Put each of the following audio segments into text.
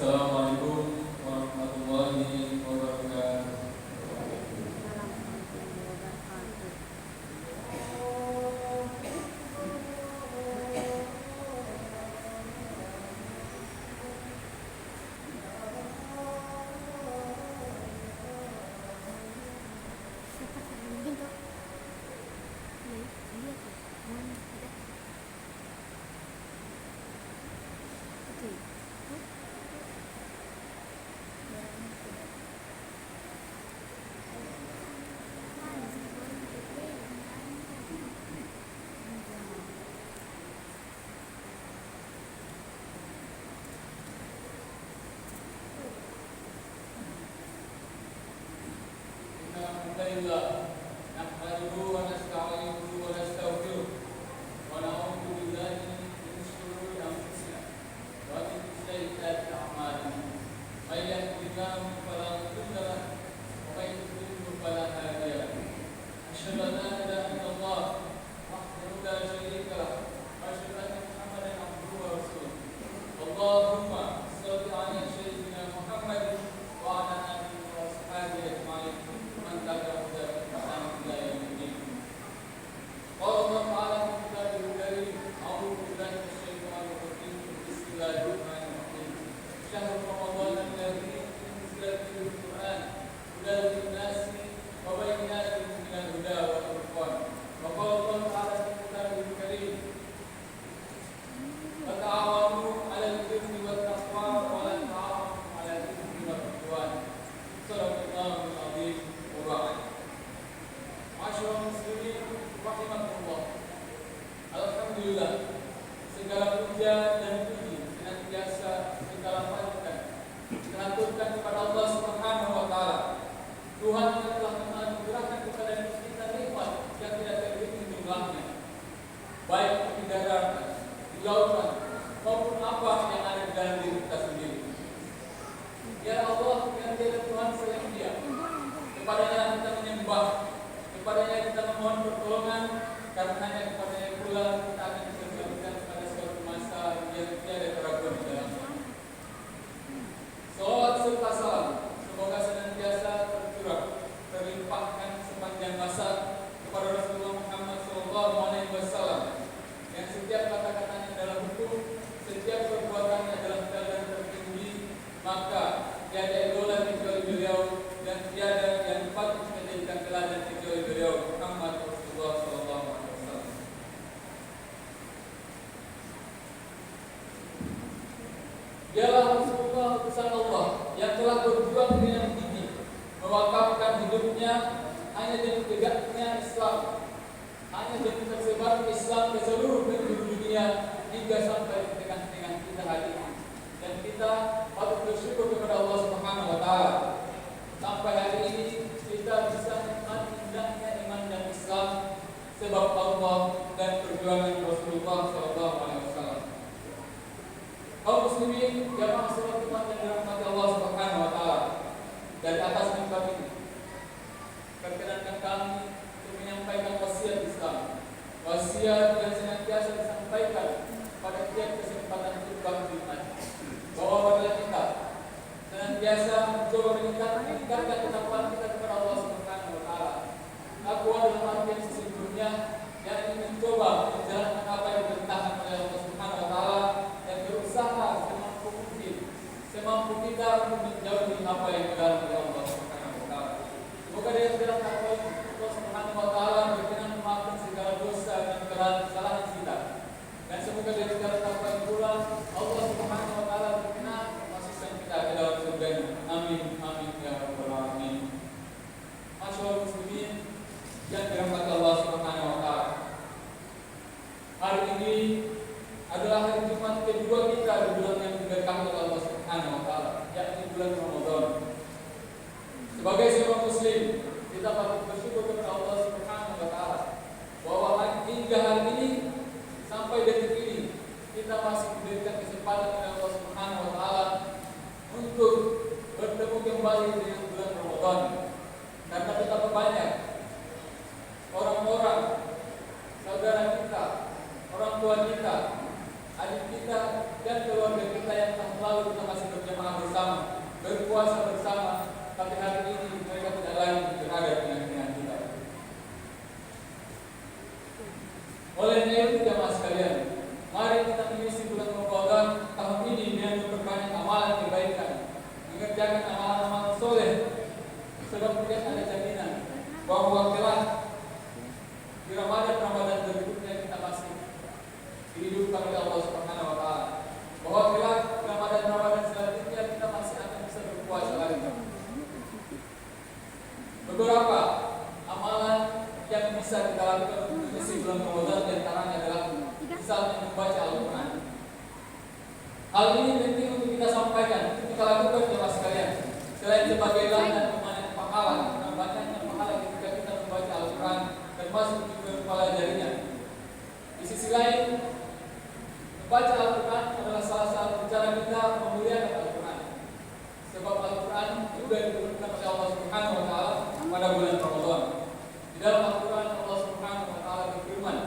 Assalamualaikum warahmatullahi wabarakatuh. Alhamdulillah, nahmaduhu wa nasta'inuhu wa nastaghfiruh wa na'udzu billahi min shururi anfusina wa min sayyiati a'malina. May yahdihillahu fala mudilla lahu wa may yudlil fala hadiya lahu. Asyhadu an la ilaha illallah wahdahu la syarika lahu wa asyhadu anna Muhammadan abduhu wa rasuluh. Allahumma shalli ala sayyidina Muhammad wa ala alihi wa sahbihi ajma'in. Alhamdulillah, segala puja dan puji senantiasa kita lafazkan, kita aturkan kepada Allah Subhanahu wa taala. Tuhan yang telah menganugerahkan kepada kita nikmat yang tidak terhitung jumlahnya, baik di daratan, di lautan, maupun apa yang ada di dalam diri kita sendiri. Ya Allah, yang tiada Tuhan selain Dia. Kepadanya kita menyembah, kepadanya kita memohon pertolongan, karena hanya kepadanya pula kita akan diselamatkan pada suatu masa yang tiada keraguan di dalamnya. Salawat serta salam semoga senantiasa tercurah, terlimpahkan sepanjang masa kepada Rasulullah Muhammad SAW, yang setiap kata-katanya adalah hukum, setiap perbuatannya adalah jalan tertinggi, maka tiada idola kecuali beliau dan tiada yang patut menjadikan teladan kecuali beliau Muhammad Rasulullah SAW. Dialah Rasulullah utusan Allah yang telah berjuang dengan gigih, mewakafkan hidupnya hanya demi tegaknya Islam, hanya demi tersebar Islam ke seluruh penjuru dunia hingga sampai di tengah-tengah kita hari ini. Dan kita patut bersyukur kepada Allah Subhanahu wa taala. Sampai hari ini kita bisa menikmati indahnya iman dan Islam sebab Allah dan perjuangan Rasulullah SAW. Kaum muslimin, jamaah salat Jumat yang dirahmati Allah Subhanahu wa taala. Dari atas mimbar ini, perkenankan kami untuk menyampaikan wasiat Islam. Wasiat yang senantiasa disampaikan pada tiap kesempatan khutbah Jumat. Bahwa marilah kita senantiasa mencoba meningkatkan ketakwaan kita kepada Allah Subhanahu wa taala. Takwa dalam arti yang sesungguhnya, yakni mencoba menjalankan apa yang diperintahkan oleh Allah Subhanahu wa taala dan berusaha semampu kita untuk menjauhi apa yang dilarang oleh Allah Subhanahu wa taala. Semoga dengan segala takwa Allah Subhanahu wa taala berkenan memaafkan segala dosa dan kesalahan kita. Dan semoga dengan segala takwa pula Allah Subhanahu wa taala berkenan memasukkan kita ke dalam surga-Nya. Amin amin ya rabbal alamin. Masyaallah muslimin yang dirahmati Allah Subhanahu wa taala. Hari ini adalah hari Jumat kedua kita di bulan yang diberkahi oleh Allah Subhanahu wa taala, yakni bulan Ramadan. Sebagai seorang muslim, kita patut bersyukur kepada Allah Subhanahu wa taala bahwa hingga hari ini sampai detik ini kita masih diberikan kesempatan oleh Allah Subhanahu wa taala untuk bertemu kembali dengan bulan Ramadan. Karena betapa banyak orang-orang, saudara kita, orang tua kita, adik kita dan keluarga kita yang tahun lalu kita masih berjamaah bersama, berpuasa bersama, tapi hari ini mereka tidak lagi berada dengan kita. Oleh itu jamaah sekalian, mari kita mengisi bulan Ramadan tahun ini dengan memperbanyak amalan kebaikan, mengerjakan amalan-amalan soleh, sebab kemudian ada jaminan bahwa kelak di Ramadan berikutnya kita masih dihidupkan oleh Allah Subhanahu wa taala. Bahwa kelak Ramadan selanjutnya kita masih akan bisa berpuasa lagi. Beberapa amalan yang bisa kita lakukan untuk mengisi bulan Ramadan di antaranya adalah misalnya membaca Al-Quran. Hal ini penting untuk kita sampaikan, untuk kita lakukan jemaah sekalian. Selain sebagai dan memanen pahala, karena banyaknya pahala ketika kita membaca Al-Quran termasuk juga mempelajarinya. Di sisi lain, membaca Al-Quran adalah salah satu cara kita memuliakan Al-Quran. Sebab Al-Quran juga diturunkan oleh Allah Subhanahu wa taala pada bulan Ramadan. Di dalam Al-Quran Allah Subhanahu wa taala berfirman,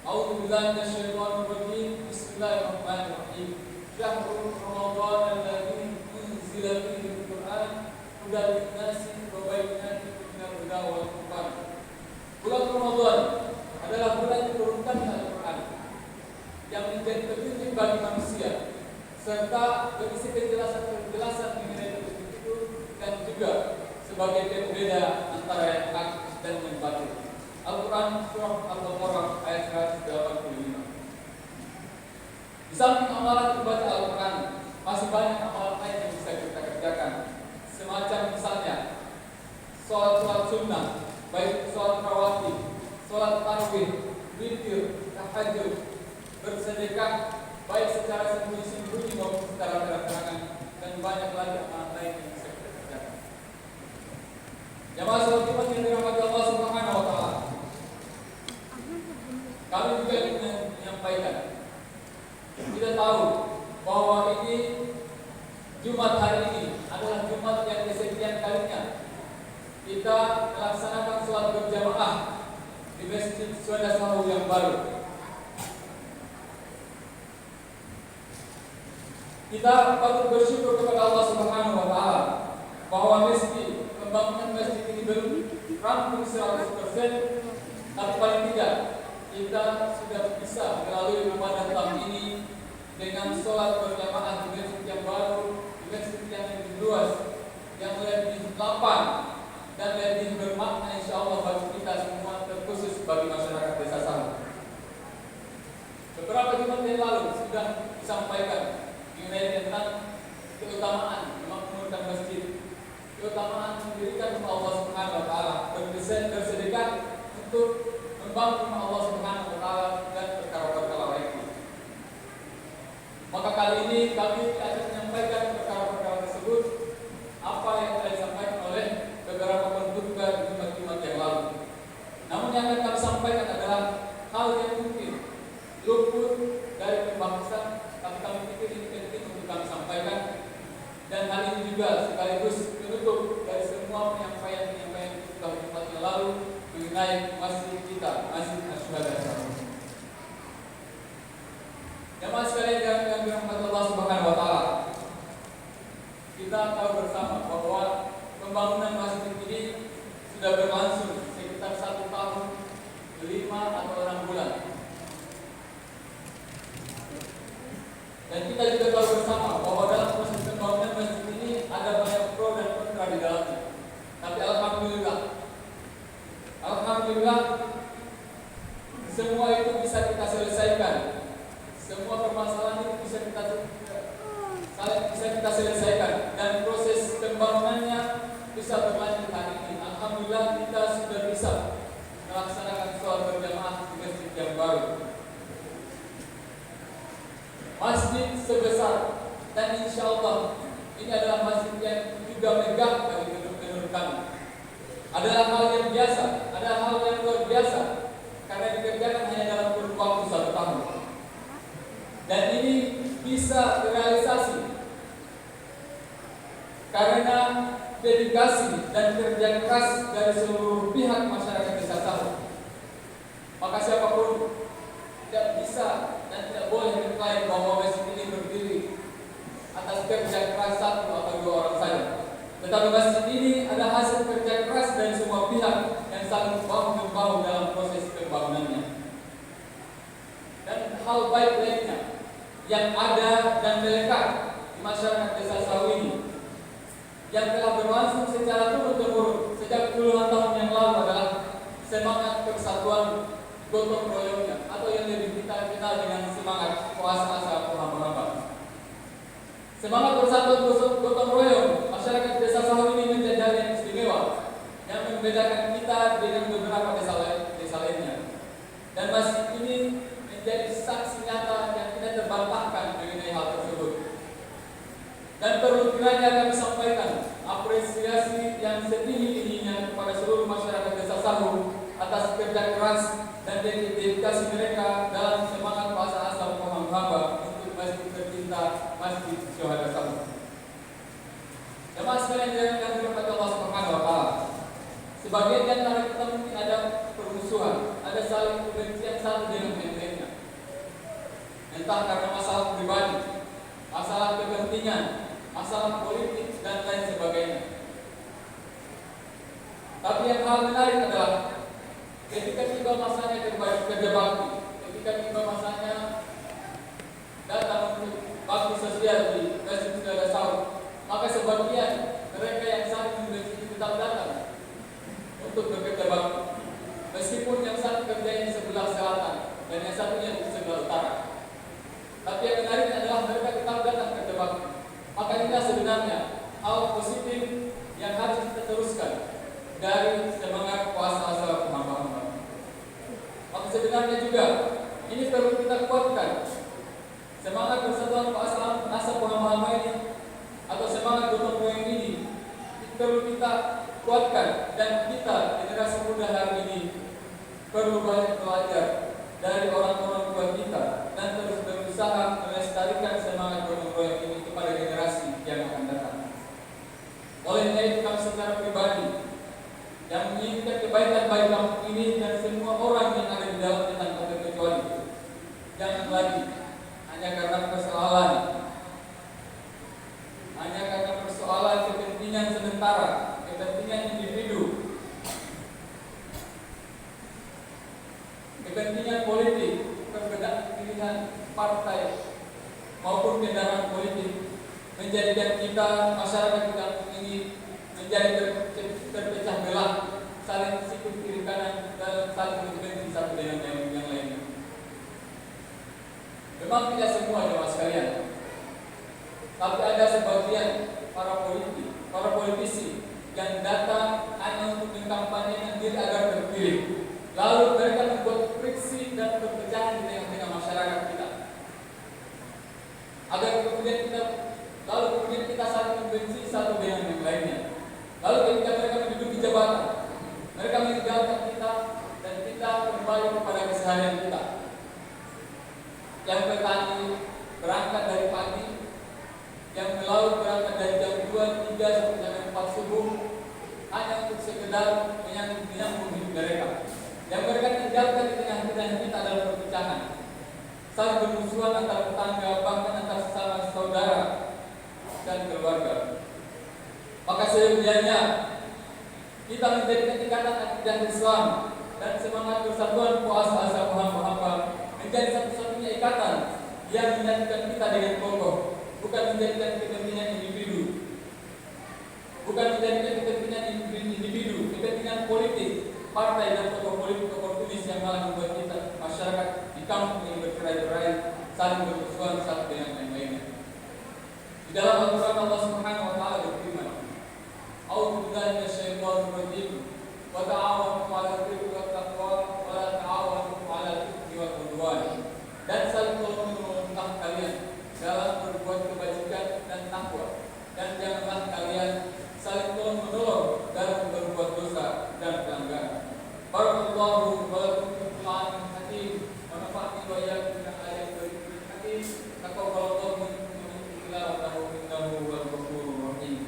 "A'udzu billahi minasyaitonir rajim. Bismillahirrahmanirrahim. Syahrul Ramadan alladzi unzila fihi al-Qur'an hudan lin-nasi wa bayyinatin minal huda wal furqan." Bulan Ramadan adalah bulan diturunkannya Al-Quran yang menjadi petunjuk bagi manusia serta berisi penjelasan mengenai petunjuk itu dan juga sebagai pembeda antara yang hak dan yang batil. Al-Quran surah Al-Baqarah ayat 185. Di samping amalan membaca Al-Quran, masih banyak amalan lain yang bisa kita kerjakan. Semacam misalnya sholat sunnah, baik sholat rawatib, sholat tarawih, witir, tahajud, bersedekah, baik secara sembunyi-sembunyi maupun secara terang-terangan, dan banyak lagi amalan lain yang bisa kita kerjakan. Jamaah sholat Jumat yang dirahmati Allah Subhanahu wa taala, kami juga ingin menyampaikan, kita tahu bahwa ini Jumat hari ini adalah Jumat yang kesekian kalinya kita melaksanakan sholat berjamaah di Masjid Syuhada Sahur yang baru. Kita patut bersyukur kepada Allah Subhanahu wa taala bahwa pembangunan masjid ini belum rampung 100%, tapi paling tidak kita sudah bisa melalui Ramadan tahun ini dengan sholat berjamaah di masjid yang baru, di masjid yang lebih luas, yang lebih lapang dan lebih bermakna insyaallah bagi kita semua, terkhusus bagi masyarakat Desa Sahur. Beberapa Jumat yang lalu sudah disampaikan mengenai tentang keutamaan memakmurkan masjid, keutamaan mendirikan rumah Allah Subhanahu wa taala, bersedekah untuk membangun rumah Allah Subhanahu wa taala dan perkara-perkara lainnya. Maka kali ini kami akan menyampaikan perkara-perkara tersebut apa yang telah disampaikan oleh beberapa penduga di Jumat-Jumat yang lalu. Namun yang akan kami sampaikan adalah hal yang mungkin luput dari pembahasan, tapi kami pikir ini penting untuk kami sampaikan, dan hal ini juga sekaligus penutup dari semua penyampaian kita Jumat yang lalu mengenai masjid kita, Masjid Syuhada. Jamaah sekalian yang dirahmati Allah Subhanahu wa taala, kita tahu bersama bahwa pembangunan masjid ini sudah berlangsung sekitar 1 tahun 5 atau 6 bulan. Dan kita juga tahu bersama bahwa dalam proses pembangunan masjid ini ada banyak pro dan kontra di dalamnya. Tapi alhamdulillah semua itu bisa kita selesaikan. Semua permasalahan itu bisa kita selesaikan, dan proses pembangunannya bisa berlanjut hari ini. Alhamdulillah kita sudah bisa melaksanakan sholat berjamaah di masjid yang baru. Masjid sebesar, dan insya Allah ini adalah masjid yang juga megah bagi menurut kami. Adalah hal yang biasa, adalah hal yang luar biasa, karena dikerjakan hanya dalam kurun waktu 1 tahun. Dan ini bisa terrealisasi karena dedikasi dan kerja keras dari seluruh pihak masyarakat Desa Sahur. Maka siapapun tidak bisa dan tidak boleh mengklaim bahwa masjid ini kerja keras satu atau dua orang saja. Tetapi masjid ini adalah hasil kerja keras dari semua pihak yang saling bahu-membahu dalam proses pembangunannya. Dan hal baik lainnya yang ada dan melekat di masyarakat Desa Sahu ini yang telah berlangsung secara turun-temurun sejak puluhan tahun yang lalu adalah semangat persatuan gotong royongnya, atau yang lebih kita kenal dengan semangat puasa asa hamba-hamba. Semangat persatuan gotong royong masyarakat Desa Sahu ini menjadi hal yang istimewa yang membedakan kita dengan beberapa desa lainnya. Dan masjid ini menjadi saksi nyata yang tidak terbantahkan mengenai hal tersebut. Dan perlu kiranya kami sampaikan apresiasi yang setinggi-tingginya kepada seluruh masyarakat Desa Sahu atas kerja keras dan dedikasi mereka dalam semangat puasa asa hamba untuk masjid tercinta, Masjid Syuhada Sahu. Jemaah sekalian yang dirahmati Allah Subhanahu wa taala. Sebagian di antara kita mungkin ada permusuhan, ada saling kebencian satu dengan yang lainnya. Entah karena masalah pribadi, masalah kepentingan, masalah politik dan lain sebagainya. Tapi yang hal menarik adalah ketika tiba masanya kerja bakti, ketika tiba masanya datang untuk bakti sosial di Masjid Syuhada Sahu, maka sebagian mereka yang saling membenci tetap datang untuk bekerja bakti, meskipun yang satu kerjanya di sebelah selatan dan yang satunya di sebelah utara. Tapi yang menarik adalah mereka tetap datang kerja bakti. Maka inilah sebenarnya hal positif yang harus kita teruskan dari semangat puasa asa hamba-hamba. Maka sebenarnya juga ini perlu kita kuatkan. Semangat persatuan puasa asa hamba-hamba ini atau semangat gotong royong ini perlu kita kuatkan, dan kita generasi muda hari ini perlu banyak belajar dari orang-orang tua kita dan terus berusaha melestarikan semangat gotong royong ini kepada generasi yang akan datang. Oleh karena itu kami secara pribadi yang menginginkan kebaikan bagi kampung ini dan semua orang yang ada di dalamnya tanpa terkecuali, jangan lagi hanya karena persoalan kepentingan sementara, kepentingan individu, kepentingan politik, perbedaan pilihan partai maupun kendaraan politik menjadikan kita masyarakat di kampung ini menjadi terpecah belah, saling sikut kiri kanan dan saling membenci satu dengan yang lainnya. Memang tidak semua jemaah sekalian, tapi ada sebagian para politisi yang datang hanya untuk mengkampanyekan diri agar terpilih. Lalu mereka membuat friksi dan perpecahan di tengah-tengah masyarakat kita. Agar kemudian kita saling membenci satu dengan yang lainnya. Lalu ketika mereka menduduki jabatan, mereka meninggalkan kita dan kita kembali kepada keseharian kita. Yang petani berangkat dari pagi, yang melaut berangkat dari jam 2, 3 sampai jam 4 subuh hanya untuk sekedar menyambung hidup mereka. Yang mereka tinggalkan di tengah-tengah kita adalah perpecahan, saling bermusuhan antar tetangga, bahkan antar sesama saudara dan keluarga. Maka seyogianya kita menjadikan ikatan akidah Islam dan semangat persatuan puasa asa hamba-hamba menjadi satu-satunya ikatan yang menyatukan kita dengan kokoh, bukan menjadikan kepentingan individu, bukan menjadikan kepentingan individu, kepentingan politik, partai dan tokoh politik oportunis yang malah membuat kita masyarakat di kampung ini bercerai-berai, saling bermusuhan satu dengan yang lainnya. Di dalam Al-Quran Allah Subhanahu wa taala berfirman, "A'udzu billahi minasyaitonir rajim. Wa ta'awanu 'alal birri wat taqwa wa la ta'awanu 'alal itsmi wal 'udwan." Dan saling tolong-menolong kalian dalam berbuat kebajikan dan takwa, dan janganlah kalian saling tolong-menolong dalam berbuat dosa dan pelanggaran. Barakallahu wa lakum fil Qur'anil Hakim wa nafa'ani wa iyyakum bil ayati wal dhikril hakim. Taqabbalallahu minkum tilawatahu innahu huwal ghafurur rahim.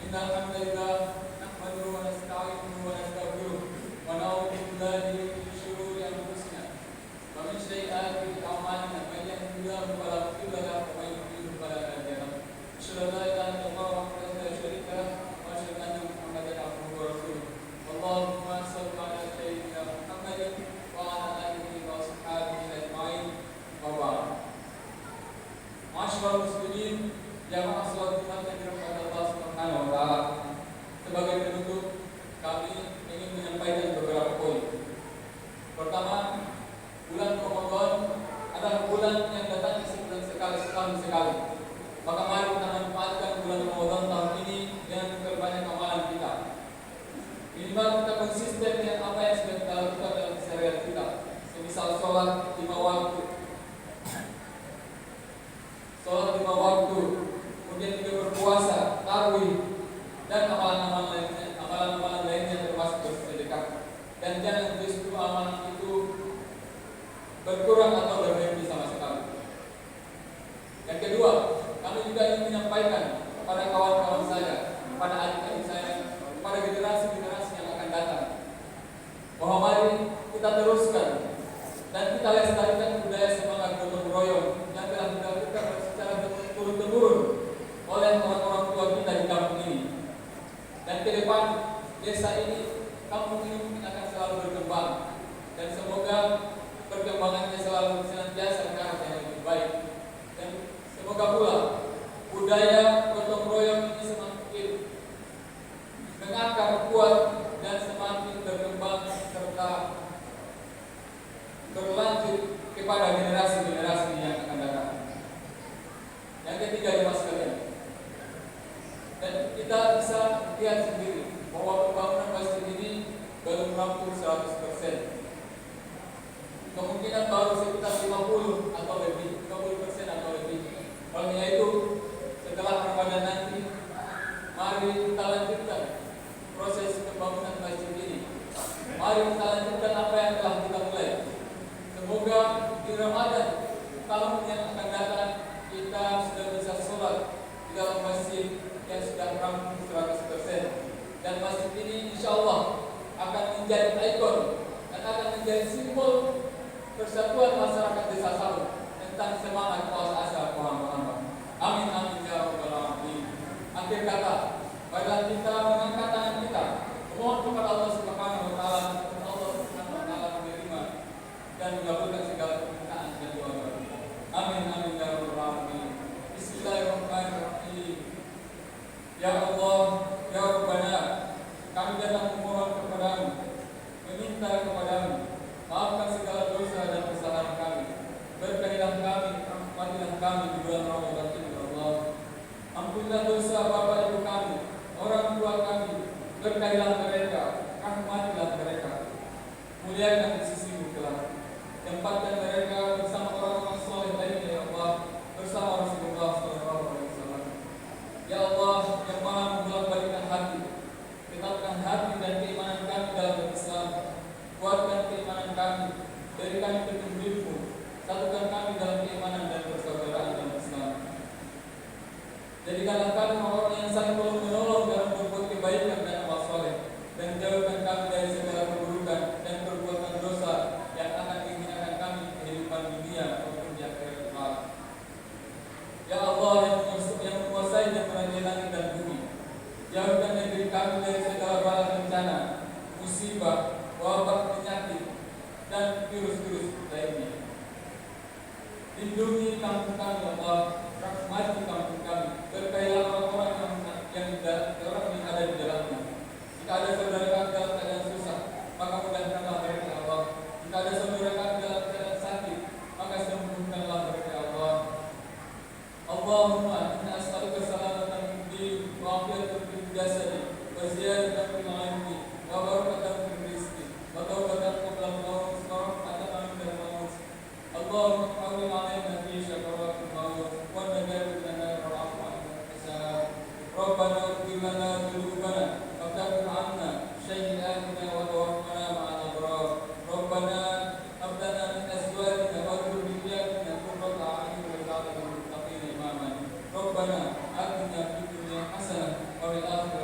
إن الحمد لله نحمده ونستعينه ونستغفره ونعوذ بالله من شرور أنفسنا ومن سيئات أعمالنا من يهده الله فلا مضل له ومن يضلل فلا هادي له أشهد أن لا إله إلا الله وحده لا شريك له وأشهد أن محمدا عبده ورسوله اللهم صل على سيدنا محمد وعلى آله وأصحابه أجمعين وبعد. Masyaallah muslimin, jamaah salat Jumat yang dirahmati Allah Subhanahu wa taala. Sebagai penutup, kami ingin menyampaikan beberapa poin. Pertama, bulan Ramadan adalah bulan yang datangnya sebulan sekali, setahun sekali. Maka mari kita manfaatkan bulan Ramadan tahun ini dengan memperbanyak amalan kita. Minimal kita konsisten dengan apa yang sudah kita lakukan dalam keseharian kita. Semisal sholat 5 waktu, kemudian juga berpuasa, tarawih, dan amalan-amalan lainnya termasuk bersedekah. Dan jangan justru amalan itu berkurang atau berhenti sama sekali. Yang kedua, kami juga ingin menyampaikan kepada kawan-kawan saya, kepada adik-adik saya, kepada generasi-generasi yang akan datang, bahwa mari kita teruskan dan kita lestarikan budaya semangat gotong royong yang telah dilakukan secara turun-temurun oleh orang-orang tua kita di kampung ini. Dan ke depan desa ini, kampung ini mungkin akan selalu berkembang, dan semoga perkembangannya selalu senantiasa ke arah yang lebih baik. Dan semoga pula budaya gotong royong ini semakin mengakar kuat dan semakin berkembang serta berlanjut kepada generasi-generasi yang akan datang. Yang ketiga, jemaah sekalian, dan kita bisa lihat sendiri bahwa pembangunan masjid ini belum rampung 100%. Kemungkinan baru sekitar 50 atau lebih, 50% atau lebih. Oleh itu, setelah Ramadan nanti, mari kita lanjutkan proses pembangunan masjid ini. Mari kita lanjutkan apa yang telah kita mulai. Semoga di Ramadan tahun yang akan datang kita sudah bisa sholat di dalam masjid yang sudah rampung 100%. Dan masjid ini insya Allah akan menjadi ikon dan akan menjadi simbol persatuan masyarakat desa Salum tentang semangat puasa asa Muhammad. Amin amin ya rabbal alamin. Akhir kata, marilah kita mengangkat tangan kita, memohon kepada Allah Subhanahu wa taala, Allah Subhanahu wa taala menerima dan mengabulkan segala permintaan dan doa kita. Amin amin ya rabbal alamin. Bismillahirrahmanirrahim. Ya Allah, ya Rabbana, kami datang memohon kepadamu, meminta kepadamu, maafkan segala dosa dan kesalahan kami. Berkahilah kami, rahmatilah kami di bulan Ramadan ini, ya Allah. Ampunilah dosa bapak ibu kami, orang tua kami. Berkahilah mereka, rahmatilah mereka. Muliakan di sisimu kelak. Tempatkan mereka bersama orang-orang soleh lainnya, ya Allah, bersama Rasulullah SAW. Ya Allah, yang maha membolak-balikkan hati, tetapkan hati dan keimanan kami dalam Islam. Kuatkan keimanan kami, berikan petunjuk-Mu, satukan kami dalam keimanan dan persaudaraan dalam Islam. Jadikanlah kami orang yang saling tolong-menolong dalam berbuat kebaikan dan amal soleh, dan jauhkan kami dari segala keburukan dan perbuatan dosa yang akan menghinakan kami di kehidupan dunia maupun di akhirat kelak. Ya Allah yang menguasai dan merajai langit dan bumi, jauhkan negeri kami dari segala bala bencana, musibah, wabah, penyakit, dan virus-virus lainnya. Lindungi kampung kami, ya Allah, rahmati kampung kami. Berkahilah orang-orang yang ada di dalamnya. Jika ada saudara kami dalam keadaan susah, maka mudahkanlah mereka, ya Allah. Jika ada saudara kami dalam keadaan sakit, maka sembuhkanlah mereka, ya Allah. Allahumma inna as'aluka salamatan fid din wa afiyatan fil jasadi wa ziyadatan fil ilmi wa barakatan fil rizqi wa tawbatan qabla al-maut wa rahmatan 'inda al-maut. Allahumma hawwin 'alaina fi shakaratil maut wa najat lana wa rahmatan hisab. Rabbana ighfir lana dhunubana wa kaffir 'anna sayyi'atina wa tawaffana ma'al abrar. Rabbana hab lana min azwajina wa dhurriyyatina qurrata a'yun waj'alna lil muttaqina imama. Rabbana atina fid dunya hasanah wa wal akhirah